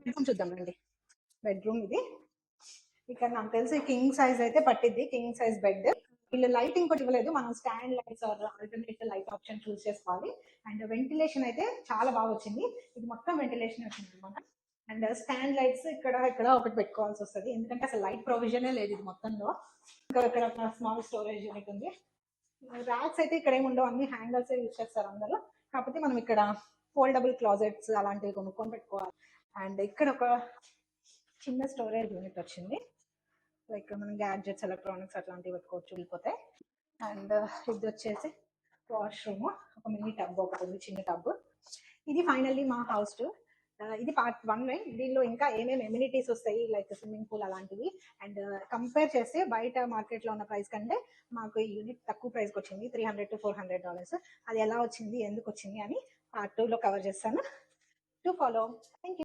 Bedroom చూద్దామండి. Bedroom ఇది. ఇక్కడ నాకు తెలిసి కింగ్ సైజ్ అయితే పట్టిద్ది, కింగ్ సైజ్ బెడ్. వీళ్ళు లైటింగ్ కూడా ఇవ్వలేదు, మనం stand lights or alternate light option choose చేసుకోవాలి. అండ్ వెంటిలేషన్ అయితే చాలా బాగా వచ్చింది, ఇది మొత్తం వెంటిలేషన్ వచ్చింది అనమాట. అండ్ స్టాండ్ లైట్స్ ఇక్కడ ఇక్కడ ఒకటి పెట్టుకోవాల్సి వస్తుంది, ఎందుకంటే అసలు లైట్ ప్రొవిజనే లేదు ఇది మొత్తంలో. ఇంకా ఇక్కడ ఒక స్మాల్ స్టోరేజ్ యూనిట్ ఉంది. ర్యాక్స్ అయితే ఇక్కడ ఏమి ఉండవు, అన్ని హ్యాంగర్స్ యూజ్ చేస్తారు అందరూ. కాకపోతే మనం ఇక్కడ ఫోల్డబుల్ క్లాజెట్స్ అలాంటివి కొనుక్కొని పెట్టుకోవాలి. అండ్ ఇక్కడ ఒక చిన్న స్టోరేజ్ యూనిట్ వచ్చింది, లైక్ మనం గ్యాడ్జెట్స్ ఎలక్ట్రానిక్స్ అట్లాంటివి పెట్టుకోవచ్చు వెళ్ళిపోతే. అండ్ ఇది వచ్చేసి వాష్రూమ్, ఒక మినీ టబ్ ఒకటి ఉంది, చిన్న టబ్. ఇది ఫైనల్లీ మా హౌస్ టూర్. ఇది పార్ట్ 1. దీనిలో ఇంకా ఏమేమి ఎమ్యూనిటీస్ వస్తాయి లైక్ స్విమ్మింగ్ పూల్ అలాంటివి. అండ్ కంపేర్ చేస్తే బయట మార్కెట్లో ఉన్న ప్రైస్ కంటే మాకు ఈ యూనిట్ తక్కువ ప్రైస్కి వచ్చింది, $300 to $400. అది ఎలా వచ్చింది, ఎందుకు వచ్చింది అని పార్ట్ 2లో కవర్ చేస్తాను. To follow. Thank you.